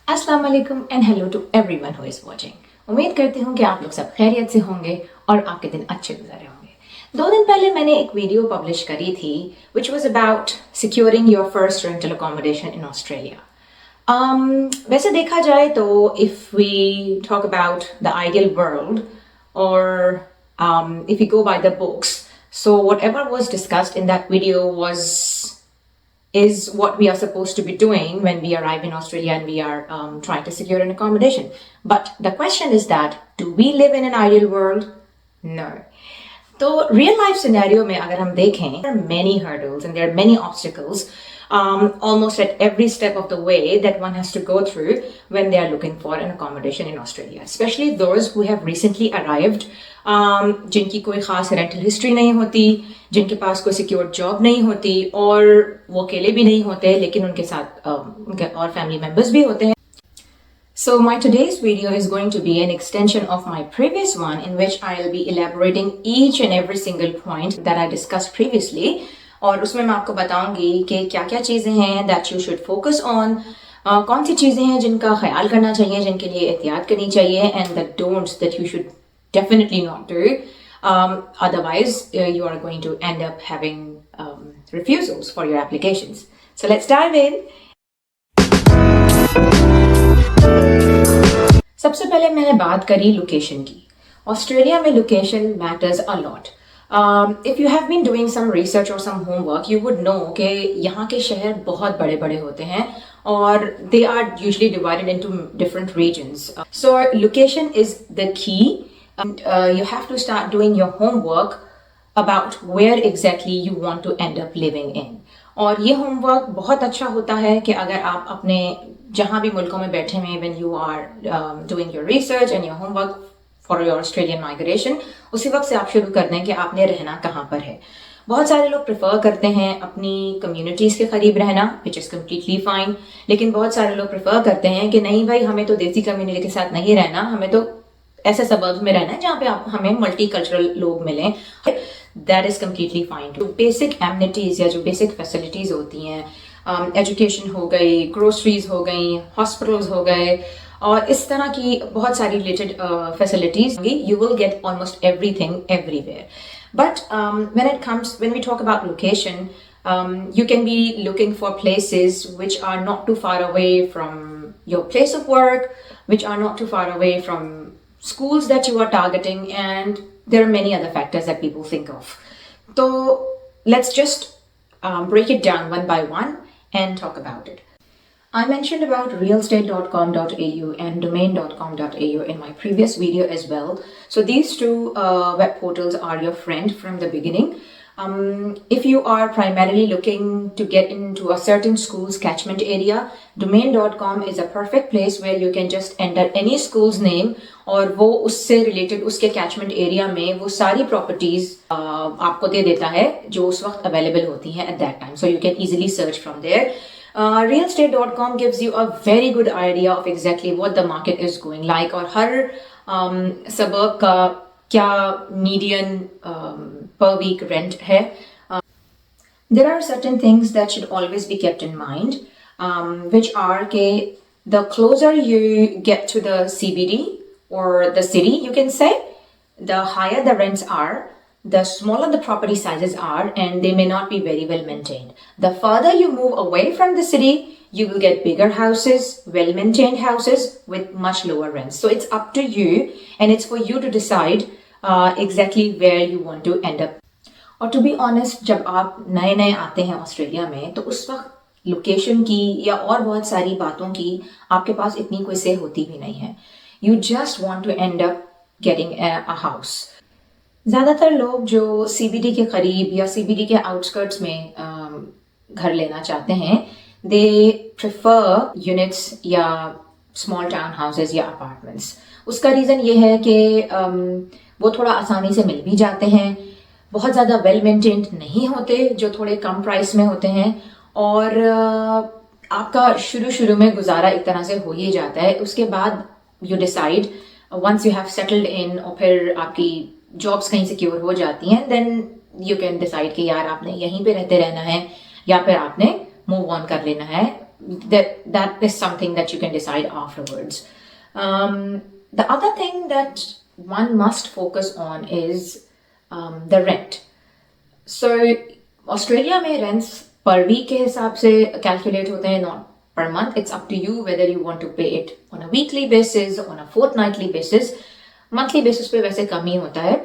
अस्सलाम वालेकुम and hello to everyone who is watching. उम्मीद करती हूँ कि आप लोग सब खैरियत से होंगे और आपके दिन अच्छे गुजरे होंगे। 2 दिन पहले मैंने एक वीडियो पब्लिश करी थी which was about securing your first rental accommodation in Australia. वैसे देखा जाए तो if we talk about the ideal world और if we go by the books, so whatever was discussed in that video is what we are supposed to be doing when we arrive in Australia and we are trying to secure an accommodation. But the question is that, do we live in an ideal world? No. So real life scenario में अगर हम देखें, there are many hurdles and there are many obstacles almost at every step of the way that one has to go through when they are looking for an accommodation in Australia, especially those who have recently arrived, जिनकी कोई खास rental history नहीं होती, जिनके पास कोई secure job नहीं होती और वो अकेले भी नहीं होते लेकिन उनके साथ उनके और फैमिली मेंबर्स भी होते हैं. So my today's video is going to be an extension of my previous one in which I'll be elaborating each and every single point that I discussed previously. और उसमें मैं आपको बताऊंगी कि क्या क्या चीज़ें हैं that you should focus on, कौन सी चीज़ें हैं जिनका ख्याल करना चाहिए, जिनके लिए एहतियात करनी चाहिए, and the don'ts that you should definitely not do. Otherwise, you are going to end up having refusals for your applications. So let's dive in. सबसे पहले मैंने बात करी लोकेशन की. ऑस्ट्रेलिया में location matters a lot. If you have been doing some research or some homework, you would know कि यहाँ के शहर बहुत बड़े बड़े होते हैं और they are usually divided into different regions. So location is the key. And you have to start doing your homework about where exactly you want to end up living in. और ये homework बहुत अच्छा होता है कि अगर आप अपने जहाँ भी मुल्कों में बैठे हैं when you are doing your research and your homework for your Australian migration, उसी वक्त से आप शुरू कर दें कि आपने रहना कहाँ पर है. बहुत सारे लोग प्रेफर करते हैं अपनी कम्युनिटीज़ के करीब रहना, विच इज़ कम्प्लीटली फाइन, लेकिन बहुत सारे लोग प्रेफर करते हैं कि नहीं भाई, हमें तो देसी कम्युनिटी के साथ नहीं रहना, हमें तो ऐसे सबर्ब्स में रहना है जहाँ पे आप हमें मल्टी कल्चरल लोग मिलें. That is completely fine. जो बेसिक एमिनिटीज़ या जो बेसिक फैसिलिटीज़ होती हैं, एजुकेशन हो गई, ग्रोसरीज हो गई, हॉस्पिटल्स हो गए और इस तरह की बहुत सारी related facilities, you will get almost everything everywhere. But when we talk about location, you can be looking for places which are not too far away from your place of work, which are not too far away from schools that you are targeting, and there are many other factors that people think of. So let's just break it down one by one and talk about it. I mentioned about realestatedownunder and domain.com.au in my previous video as well. So these two web portals are your friend from the beginning. If you are primarily looking to get into a certain school's catchment area, domain.com is a perfect place where you can just enter any school's name और वो उससे related उसके catchment area में वो सारी properties आपको दे देता है जो उस वक्त available होती हैं at that time. So you can easily search from there. Realestatedownunder gives you a very good idea of exactly what the market is going like और हर suburb का क्या median per week rent है. There are certain things that should always be kept in mind, which are के the closer you get to the CBD or the city, you can say, the higher the rents are, the smaller the property sizes are, and they may not be very well maintained. The further you move away from the city, you will get bigger houses, well-maintained houses with much lower rents. So it's up to you, and it's for you to decide exactly where you want to end up. और to be honest, जब आप नए नए आते हैं Australia में तो उस वक्त लोकेशन की या और बहुत सारी बातों की आपके पास इतनी कोई से होती भी नहीं है. You just want to end up getting a house. ज़्यादातर लोग जो CBD के करीब या CBD के आउटस्कर्ट्स में घर लेना चाहते हैं, they prefer units या small town houses या apartments. उसका रीज़न ये है कि वो थोड़ा आसानी से मिल भी जाते हैं, बहुत ज़्यादा वेल मेंटेन्ड नहीं होते, जो थोड़े कम प्राइस में होते हैं और आपका शुरू में गुजारा एक तरह से हो ही जाता है. उसके बाद you decide once you have settled in और फिर आपकी जॉब्स कहीं सिक्योर हो जाती हैं, देन यू कैन डिसाइड कि यार आपने यहीं पे रहते रहना है या फिर आपने मूव ऑन कर लेना है that is something that you can decide afterwards. The other thing that one must focus on is the rent. So Australia में रेंट्स पर वीक के हिसाब से कैलकुलेट होते हैं, not per month. It's up to you whether you want to pay it on a weekly basis, on a fortnightly basis. Monthly basis पे वैसे कम ही होता है,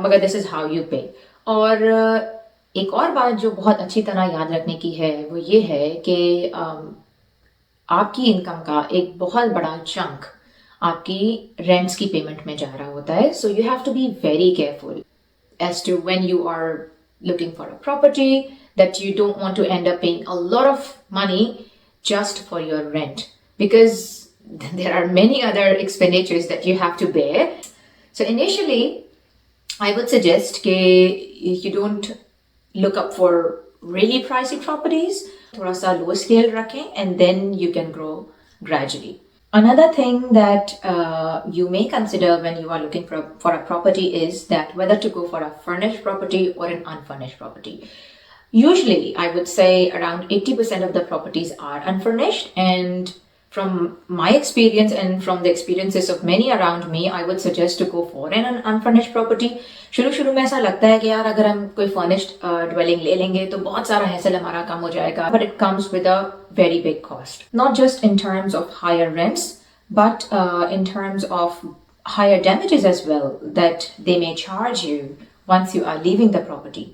मगर this is how you pay. और एक और बात जो बहुत अच्छी तरह याद रखने की है वो ये है कि आपकी इनकम का एक बहुत बड़ा चंक आपकी रेंट्स की पेमेंट में जा रहा होता है. So you have to be very careful as to when you are looking for a property, that you don't want to end up paying a lot of money just for your rent, because there are many other expenditures that you have to bear. So initially I would suggest that you don't look up for really pricey properties, thoda sa low scale rakhein, and then you can grow gradually. Another thing that you may consider when you are looking for a property is that whether to go for a furnished property or an unfurnished property. Usually, I would say around 80% of the properties are unfurnished, and from my experience and from the experiences of many around me, I would suggest to go for an unfurnished property. शुरू में ऐसा लगता है कि यार अगर हम कोई furnished dwelling ले लेंगे तो बहुत सारा hassle हमारा कम हो जाएगा, but it comes with a very big cost. Not just in terms of higher rents, but in terms of higher damages as well that they may charge you once you are leaving the property.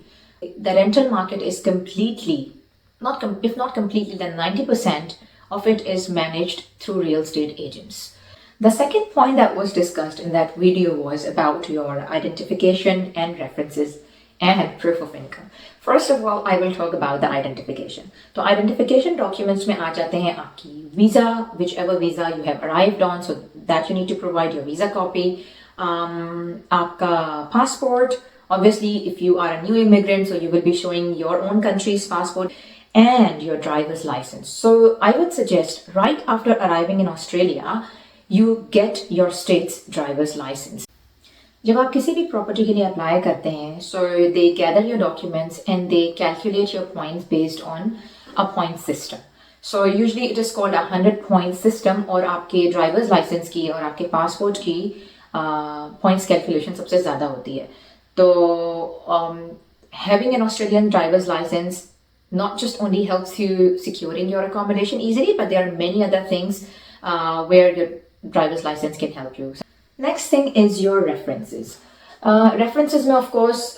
The rental market is completely, if not completely, then 90% of it is managed through real estate agents. The second point that was discussed in that video was about your identification and references and proof of income. First of all, I will talk about the identification. So identification documents में आ जाते हैं आपकी visa, whichever visa you have arrived on, so that you need to provide your visa copy. आपका passport, obviously if you are a new immigrant, so you will be showing your own country's passport, and your driver's license. So I would suggest right after arriving in Australia, you get your state's driver's license. जब आप किसी भी property के लिए apply करते हैं, so they gather your documents and they calculate your points based on a point system. So usually it is called a 100-point system, और आपके ड्राइवर्स लाइसेंस की और आपके पासपोर्ट की points calculation सबसे ज़्यादा होती है. तो having an Australian driver's license not just only helps you securing your accommodation easily, but there are many other things where your driver's license can help you. Next thing is your references. References में of course,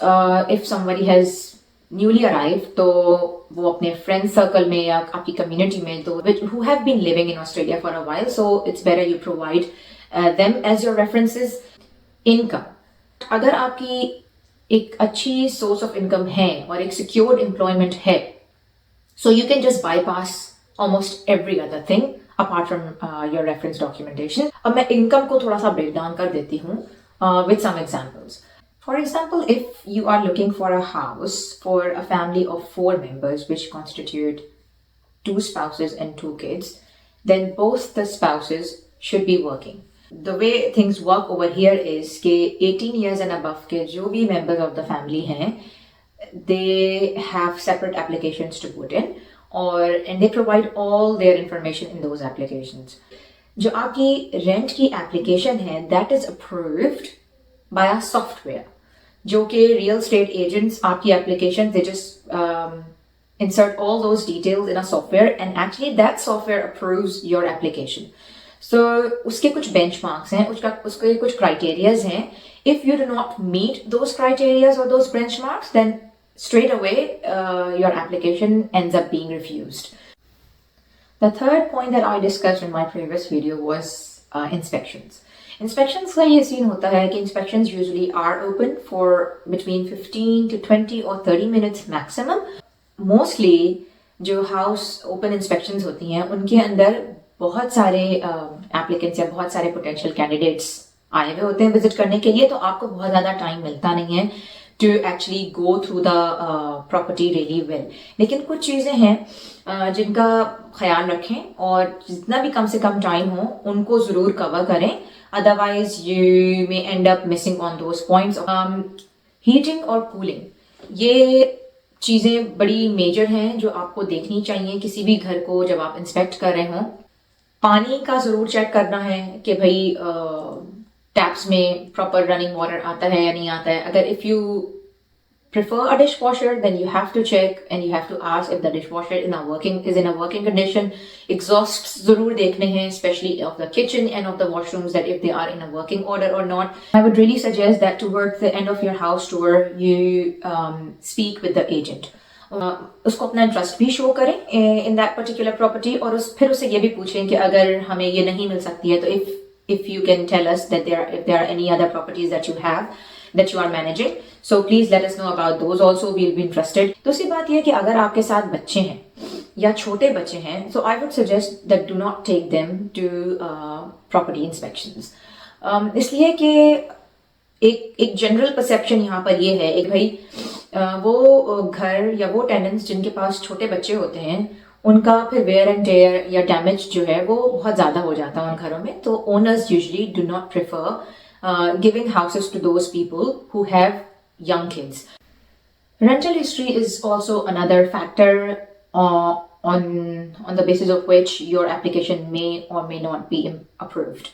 if somebody has newly arrived, तो वो अपने friend circle में या आपकी community में तो who have been living in Australia for a while, so it's better you provide them as your references. Income. अगर आपकी एक अच्छी source of income है और एक secured employment है, so you can just bypass almost every other thing apart from your reference documentation. अब मैं income को थोड़ा सा break down कर देती हूँ with some examples. For example, if you are looking for a house for a family of 4 members, which constitute 2 spouses and 2 kids, then both the spouses should be working. The way things work over here is कि 18 years and above के जो भी members of the family हैं, they have separate applications to put in, and they provide all their information in those applications. जो आपकी rent की application है, that is approved by a software. जो कि real estate agents आपकी application, they just insert all those details in a software, and actually that software approves your application. So उसके कुछ benchmarks हैं, उसके कुछ criterias हैं. If you do not meet those criterias or those benchmarks, then straight away your application ends up being refused. The third point that I discussed in my previous video was inspections. Inspections का ये scene होता है कि inspections usually are open for between 15 to 20 or 30 minutes maximum. Mostly जो house open inspections होती हैं उनके अंदर बहुत सारे applicants या बहुत सारे potential candidates आए हुए होते हैं विजिट करने के लिए, तो आपको बहुत ज़्यादा टाइम मिलता नहीं है to actually go through the property really well. लेकिन कुछ चीज़ें हैं जिनका ख्याल रखें और जितना भी कम से कम टाइम हो उनको ज़रूर कवर करें, otherwise you may end up missing on those points. Heating और cooling, ये चीज़ें बड़ी मेजर हैं जो आपको देखनी चाहिए किसी भी घर को जब आप इंस्पेक्ट कर रहे हों। पानी का ज़रूर चेक करना है कि भाई टैप्स में प्रॉपर रनिंग वाटर आता है या नहीं आता है। अगर if you prefer a dishwasher, then you have to check and you have to ask if the dishwasher is in a working condition. Exhausts जरूर देखने हैं, especially of the kitchen and of the washrooms, that if they are in a working order or not. I would really suggest that towards the end of your house tour, you speak with the agent. उसको अपना interest भी show करें in that particular property, और फिर उससे ये भी पूछें कि अगर हमें ये नहीं मिल सकती है तो if you can tell us that if there are any other properties that you are managing, so please let us know about those also. We'll be interested. दूसरी बात यह कि अगर आपके साथ बच्चे हैं या छोटे बच्चे हैं, so I would suggest that do not take them to property inspections. इसलिए कि एक जनरल परसेप्शन यहाँ पर ये है, एक भाई वो घर या वो टेनेंट्स जिनके पास छोटे बच्चे होते हैं उनका फिर वेयर एंड टेयर या डैमेज जो है वो बहुत ज़्यादा हो जाता है उन घरों में, तो owners usually do not prefer giving houses to those people who have young kids. Rental history is also another factor on the basis of which your application may or may not be approved.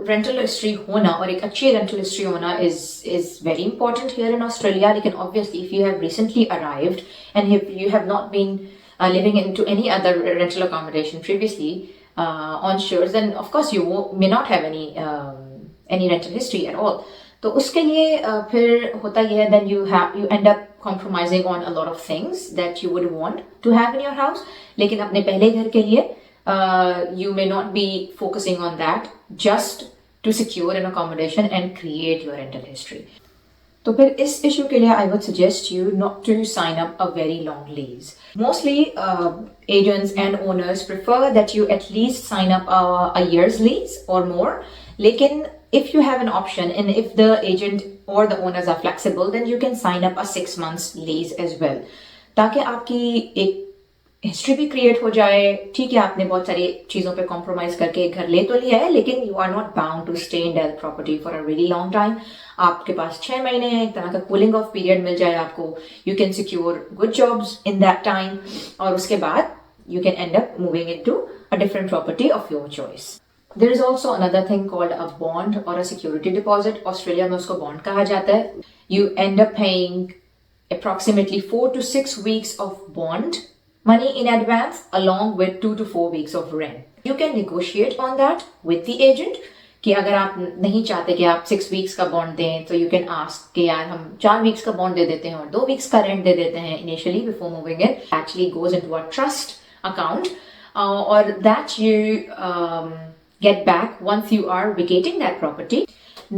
Rental history होना और एक अच्छी rental history होना is very important here in Australia. लेकिन obviously if you have recently arrived and if you have not been living into any other rental accommodation previously on shores, then of course you may not have any rental history at all. तो उसके लिए फिर होता यह है, then you end up compromising on a lot of things that you would want to have in your house. लेकिन अपने पहले घर के लिए you may not be focusing on that just to secure an accommodation and create your rental history. तो फिर इस issue के लिए I would suggest you not to sign up a very long lease. Mostly agents and owners prefer that you at least sign up a year's lease or more. लेकिन if you have an option and if the agent or the owners are flexible, then you can sign up a 6 months lease as well. ताकि आपकी एक history भी create हो जाए. ठीक है, आपने बहुत सारी चीज़ों पे कॉम्प्रोमाइज करके घर ले तो लिया है, लेकिन you are not bound to stay in that property for a very long time. आपके पास 6 महीने हैं, एक तरह का कूलिंग ऑफ पीरियड मिल जाए आपको. You can secure good jobs in that time, और उसके बाद you can end up moving into a different property of your choice. There is also another thing called a bond or a security deposit. Australia में उसको bond कहा जाता है. You end up paying approximately 4 to 6 weeks of bond money in advance along with 2 to 4 weeks of rent. You can negotiate on that with the agent कि अगर आप नहीं चाहते कि आप 6 weeks का bond दें, तो you can ask कि यार हम 4 weeks का bond दे देते हैं और 2 weeks का rent दे देते हैं initially before moving in. Actually goes into a trust account or that you get back once you are vacating that property.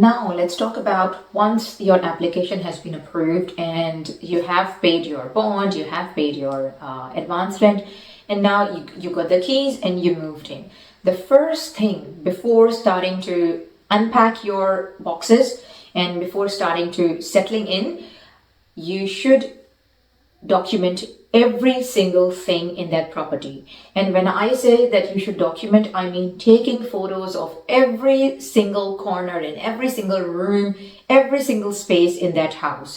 Now let's talk about once your application has been approved and you have paid your bond, you have paid your advance rent, and now you got the keys and you moved in. The first thing before starting to unpack your boxes and before starting to settling in, you should document every single thing in that property. And when I say that you should document, I mean taking photos of every single corner in every single room, every single space in that house.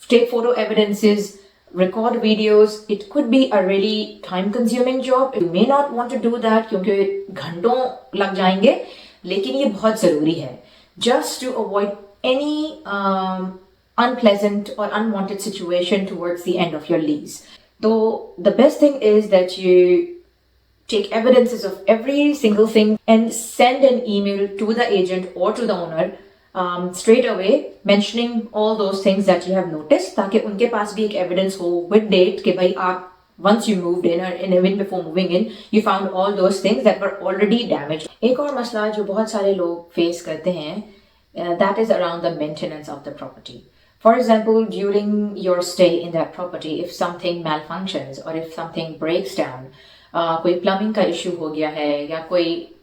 Take photo evidences, record videos. It could be a really time consuming job. You may not want to do that क्योंकि घंटों लग जाएंगे, लेकिन ये बहुत ज़रूरी है just to avoid any unpleasant or unwanted situation towards the end of your lease. So the best thing is that you take evidences of every single thing and send an email to the agent or to the owner straight away mentioning all those things that you have noticed, ताकि उनके पास भी एक evidence हो with date कि भाई आप once you moved in or even before moving in you found all those things that were already damaged. एक और मसला जो बहुत सारे लोग face करते हैं that is around the maintenance of the property. For example, during your stay in that property, if something malfunctions or if something breaks down, कोई plumbing का issue हो गया है या कोई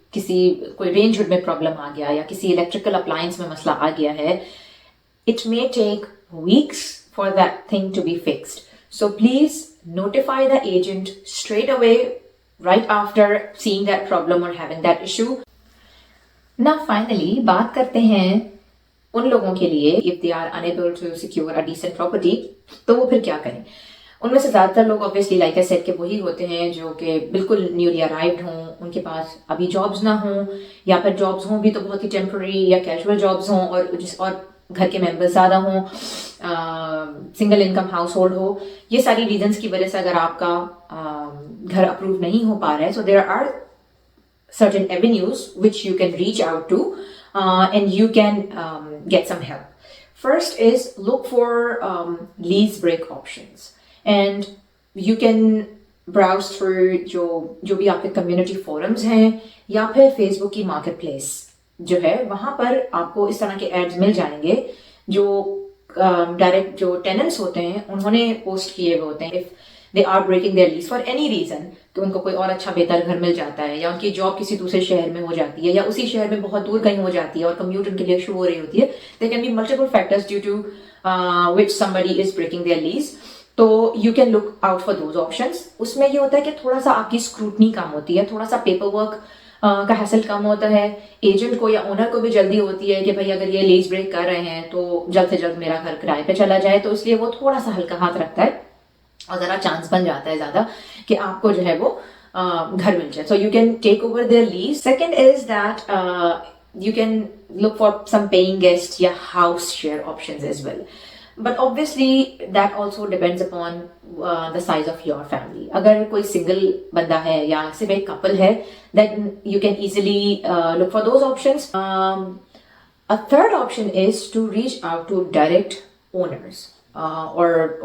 range hood में problem आ गया या किसी electrical appliance में मसला आ गया है, it may take weeks for that thing to be fixed. So please notify the agent straight away right after seeing that problem or having that issue. Now finally, बात करते हैं उन लोगों के लिए if they are unable to secure a decent property, तो वो फिर क्या करें। उनमें से ज़्यादातर लोग ऑब्वियसली लाइक आई सेड के वही होते हैं जो कि बिल्कुल न्यूली अराइव्ड हों, उनके पास अभी जॉब्स ना हों, या फिर जॉब्स हों भी तो बहुत ही टेम्प्रेरी या कैजुअल जॉब्स हों, और घर के मेंबर्स ज़्यादा हों, सिंगल इनकम हाउस होल्ड हो। ये सारी रीजंस की वजह से अगर आपका घर अप्रूव नहीं हो पा रहा है, so there are certain avenues which you can reach out to and you can get some help. First is look for lease break options, and you can browse through जो भी आपके community forums हैं या फिर Facebook की marketplace जो है, वहां पर आपको इस तरह के ads मिल जाएंगे जो डायरेक्ट जो टेनेंट्स होते हैं उन्होंने पोस्ट किए हुए होते हैं। If they are breaking their lease for any reason, कि उनको कोई और अच्छा बेहतर घर मिल जाता है, या उनकी जॉब किसी दूसरे शहर में हो जाती है, या उसी शहर में बहुत दूर कहीं हो जाती है और कम्यूट उनके लिए इशू हो रही होती है, there can be multiple factors due to which somebody is breaking their lease. तो you can look out for those options. उसमें ये होता है कि थोड़ा सा आपकी स्क्रूटनी कम होती है, थोड़ा सा पेपर वर्क का हैसल कम होता है। एजेंट को या ओनर को भी जल्दी होती है कि भाई अगर ये लीज ब्रेक कर रहे हैं तो जल्द से जल्द मेरा घर किराए पे चला जाए, तो इसलिए वो थोड़ा सा हल्का हाथ रखता है और जरा चांस बन जाता है ज्यादा कि आपको जो है वो घर मिल जाए। So you can take over their lease. Second is that you can look for some paying guest या house share options as well. But obviously that also depends upon the size of your family. अगर कोई single बंदा है या सिर्फ एक couple है, then you can easily look for those options. A third option is to reach out to direct owners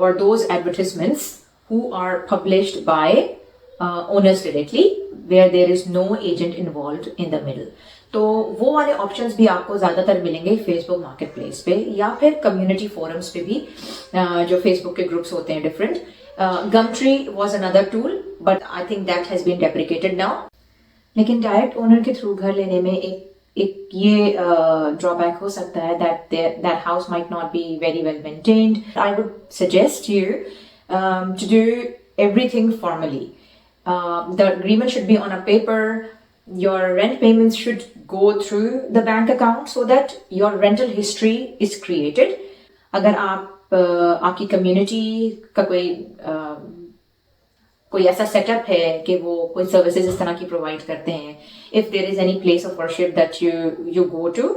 or those advertisements who are published by owners directly, where there is no agent involved in the middle. तो वो वाले options भी आपको ज्यादातर मिलेंगे Facebook market place पे या फिर कम्युनिटी फोरम्स पे भी, जो फेसबुक के ग्रुप्स होते हैं different. Gumtree was another tool but I think that has been deprecated now. लेकिन डायरेक्ट ओनर के थ्रू घर लेने में एक ये ड्रॉबैक हो सकता है that house might not be very well maintained. I would suggest you to do everything formally. The agreement should be on a paper. Your rent payments should go through the bank account so that your rental history is created. अगर आप आपकी community का कोई ऐसा setup है कि वो कोई सर्विसेज इस तरह की प्रोवाइड करते हैं, if there is any place of worship that you go to,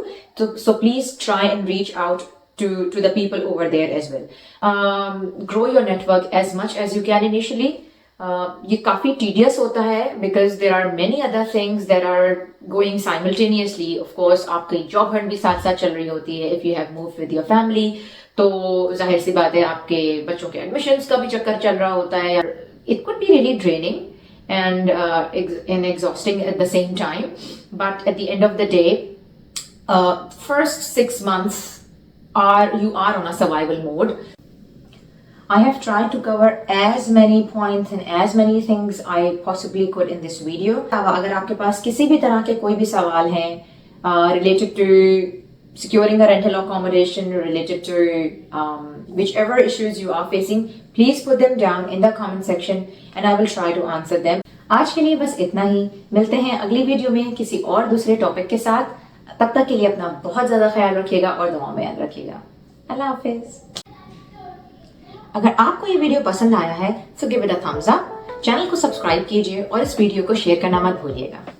so please try and reach out to the people over there as well. Grow your network as much as you can initially. ये काफी tedious होता है because there are many other things that are going simultaneously. Of course, आपकी job hunt भी साथ साथ चल रही होती है. If you have moved with your family, तो जाहिर सी बात है आपके बच्चों के admissions का भी चक्कर चल रहा होता है. It could be really draining and exhausting at the same time. But at the end of the day, first 6 months you are on a survival mode. I have tried to cover as many points and as many things I possibly could in this video. अगर आपके पास किसी भी तरह के कोई भी सवाल हैं related to securing a rental accommodation, related to whichever issues you are facing, please put them down in the comment section and I will try to answer them. आज के लिए बस इतना ही। मिलते हैं अगली वीडियो में किसी और दूसरे टॉपिक के साथ। तब तक के लिए अपना बहुत ज्यादा ख्याल रखिएगा और दुआ में याद रखिएगा। अल्लाह हाफिज। अगर आपको ये वीडियो पसंद आया है तो give it a thumbs up, channel को सब्सक्राइब कीजिए और इस वीडियो को शेयर करना मत भूलिएगा।